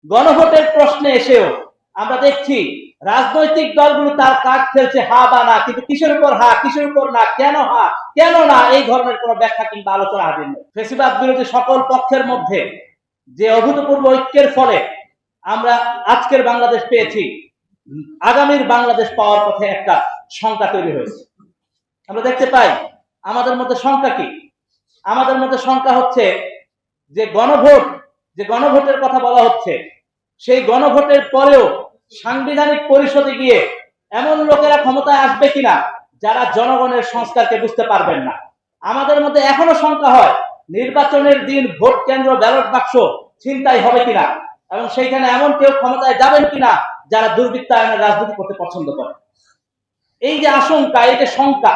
গণভোটের প্রশ্নে এসেও আমরা দেখছি রাজনৈতিক দলগুলো তার কাজ খেলছে হা বা না, কিন্তু কিসের উপর হা কিসের উপর না, কেন হা কেন না, এই ধরনের কোনো ব্যাখ্যা কিংবা আলোচনা হাজির নেই। ফেসিবাদ বিরোধী সকল পক্ষের মধ্যে যে অভূতপূর্ব ঐক্যের ফলে আমরা আজকের বাংলাদেশ পেয়েছি, আগামীর বাংলাদেশ পাওয়ার পথে একটা শঙ্কা তৈরি হয়েছে। আমরা দেখতে পাই আমাদের মধ্যে শঙ্কা কি, আমাদের মধ্যে শঙ্কা হচ্ছে যে গণভোটের কথা বলা হচ্ছে, সেই গণভোটের পরেও সাংবিধানিক পরিষদে গিয়ে এমন লোকেরা ক্ষমতায় আসবে কিনা যারা জনগণের সংস্কারকে বুঝতে পারবেন না। আমাদের মধ্যে এখনো শঙ্কা হয় নির্বাচনের দিন ভোট কেন্দ্র ব্যালট বাক্স ছিনতাই হবে কিনা, এবং সেইখানে এমন কেউ ক্ষমতায় যাবেন কিনা যারা দুর্বৃত্তায়নের রাজনীতি করতে পছন্দ করে। এই যে আশঙ্কা, এই যে শঙ্কা,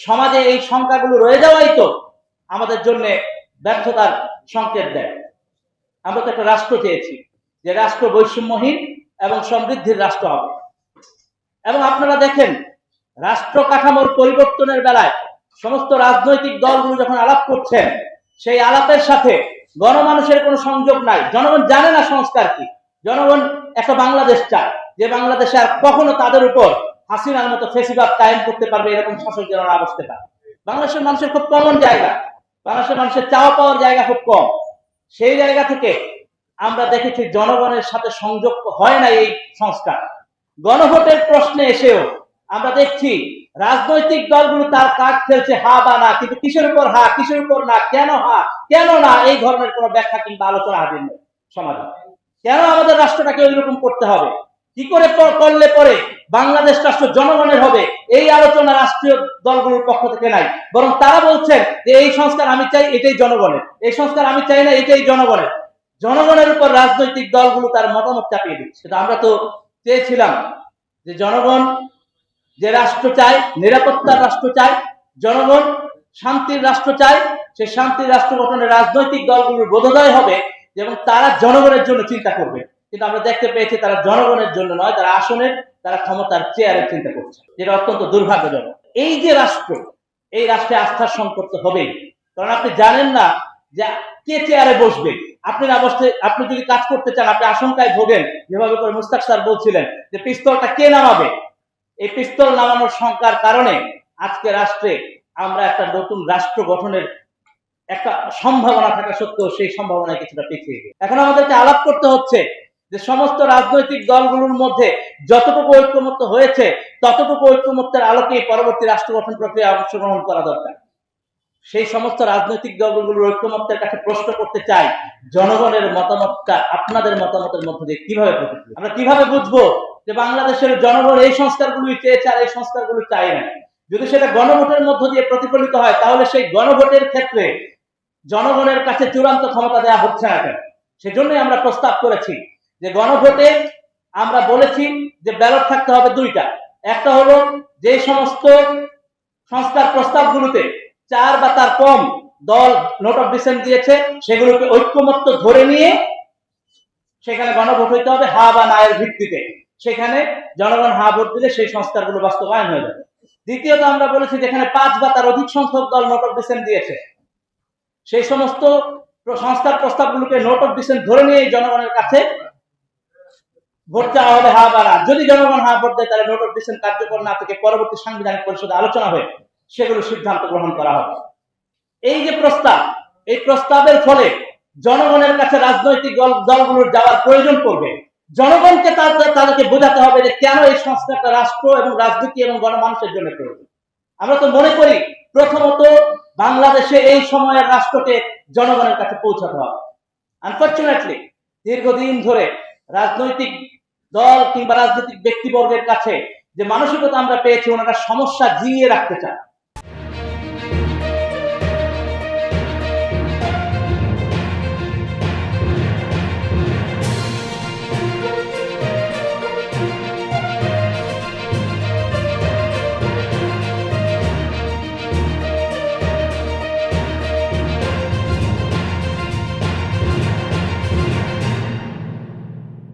সমাজে এই শঙ্কাগুলো রয়ে যাওয়াই তো আমাদের জন্য ব্যর্থতার সংকেত দেয়। আমরা তো একটা রাষ্ট্র চেয়েছি যে রাষ্ট্র বৈষম্যহীন এবং সমৃদ্ধির রাষ্ট্র হবে। এবং আপনারা দেখেন রাষ্ট্র কাঠামোর পরিবর্তনের বেলায় সমস্ত রাজনৈতিক দলগুলো যখন আলাপ করছেন, সেই আলাপের সাথে গণমানুষের কোনো সংযোগ নাই। জনগণ জানে না সংস্কার কি। জনগণ একটা বাংলাদেশ চায় যে বাংলাদেশে আর কখনো তাদের উপর হাসিনার মতো ফেসিবাদ কায়েম করতে পারবে এরকম শাসক যেন না বসতে পারে। বাংলাদেশের মানুষের খুব কমন জায়গা, বাংলাদেশের মানুষের চাওয়া পাওয়ার জায়গা খুব কম। সেই জায়গা থেকে আমরা দেখেছি জনগণের সাথে সংযোগ হয় না এই সংস্কার। গণভোটের প্রশ্নে এসেও আমরা দেখছি রাজনৈতিক দলগুলো তার কাজ খেলছে হা বা না, কিন্তু কিসের উপর হা কিসের উপর না, কেন হা কেন না, এই ধরনের কোনো ব্যাখ্যা কিংবা আলোচনা হাজির নেই সমাজে। কেন আমাদের রাষ্ট্রটাকে ওইরকম করতে হবে, কি করে করলে পরে বাংলাদেশ রাষ্ট্র জনগণের হবে, এই আলোচনা রাষ্ট্রীয় দলগুলোর পক্ষ থেকে নাই। বরং তারা বলছেন যে এই সংস্কার আমি চাই, এটাই জনগণের, এই সংস্কার আমি চাই না, এটাই জনগণের। জনগণের উপর রাজনৈতিক দলগুলো তার মতামত চাপিয়ে দিচ্ছে। আমরা তো চেয়েছিলাম যে জনগণ যে রাষ্ট্র চায়, নিরাপত্তার রাষ্ট্র চায়, জনগণ শান্তির রাষ্ট্র চায়, সে শান্তির রাষ্ট্র গঠনে রাজনৈতিক দলগুলোর বোধোদয় হবে এবং তারা জনগণের জন্য চিন্তা করবে। কিন্তু আমরা দেখতে পেয়েছি তারা জনগণের জন্য নয়, তারা আসনের, তারা ক্ষমতার চেয়ারের চিন্তা করছে, যেটা অত্যন্ত দুর্ভাগ্যজনক। এই যে রাষ্ট্র, এই রাষ্ট্রে আস্থার সংকট তো হবেই, কারণ আপনি জানেন না যে কে চেয়ারে বসবে। আপনি না বসতে, আপনি যদি কাজ করতে চান আপনি আশঙ্কায় ভোগেন, যেভাবে করে মুস্তাক স্যার বলছিলেন যে পিস্তলটা কে নামাবে। এই পিস্তল নামানোর শঙ্কার কারণে আজকে রাষ্ট্রে আমরা একটা নতুন রাষ্ট্র গঠনের একটা সম্ভাবনা থাকা সত্ত্বেও সেই সম্ভাবনায় কিছুটা পিছিয়ে গিয়ে এখন আমাদেরকে আলাপ করতে হচ্ছে যে সমস্ত রাজনৈতিক দলগুলোর মধ্যে যতটুকু ঐক্যমত্য হয়েছে ততটুকু ঐক্যমত্যের আলোকেই পরবর্তী রাষ্ট্র গঠন প্রক্রিয়ায় অংশগ্রহণ করা দরকার। সেই সমস্ত রাজনৈতিক দলগুলোর ঐক্যমত্যের কাছে প্রশ্ন করতে চাই, জনগণের মতামতটা আপনাদের মতামতের মধ্যে দিয়ে কিভাবে প্রতিফলিত, আমরা কিভাবে বুঝবো যে বাংলাদেশের জনগণ এই সংস্কারগুলি চেয়েছে আর এই সংস্কারগুলি চায় না। যদি সেটা গণভোটের মধ্য দিয়ে প্রতিফলিত হয় তাহলে সেই গণভোটের ক্ষেত্রে জনগণের কাছে চূড়ান্ত ক্ষমতা দেওয়া হচ্ছে না কেন। সেজন্যই আমরা প্রস্তাব করেছি যে গণভোটে আমরা বলেছি যে ব্যালট থাকতে হবে দুইটা। একটা হলো যে সমস্ত সংস্কার প্রস্তাবগুলোতে 4 বা তার কম দল নোট অফ ডিসেন্ট দিয়েছে সেগুলোকে ঐক্যমত্য ধরে নিয়ে সেখানে গণভোট হইতে হবে হা বা না এর ভিত্তিতে। সেখানে জনগণ হা ভোট দিলে সেই সংস্কারগুলো বাস্তবায়ন হয়ে যাবে। দ্বিতীয়ত আমরা বলেছি যেখানে 5 বা তার অধিক সংখ্যক দল নোট অফ ডিসেন্ট দিয়েছে সেই সমস্ত সংস্কার প্রস্তাবগুলোকে নোট অফ ডিসেন্ট ধরে নিয়ে জনগণের কাছে ভোট চাওয়া হবে হা বা না। যদি জনগণ হা ভোট দেয় তাহলে নোট অফ ডিসেন্ট কার্যকর না থেকে পরবর্তী সাংবিধানিক পরিষদে আলোচনা হয়ে সেগুলো সিদ্ধান্ত গ্রহণ করা হবে। এই যে প্রস্তাব, এই প্রস্তাবের ফলে জনগণের কাছে রাজনৈতিক দলগুলোর যাওয়ার প্রয়োজন পড়বে। জনগণকে তাদেরকে বোঝাতে হবে যে কেন এই সংস্কারটা রাষ্ট্র এবং রাজনীতি এবং গণমানুষের জন্য প্রয়োজন। আমরা তো মনে করি প্রথমত বাংলাদেশে এই সময়ের রাষ্ট্রকে জনগণের কাছে পৌঁছাতে হবে। আনফরচুনেটলি দীর্ঘদিন ধরে রাজনৈতিক দল কিংবা রাজনৈতিক ব্যক্তিবর্গের কাছে যে মানসিকতা আমরা পেয়েছি, ওনারা সমস্যা জিইয়ে রাখতে চান।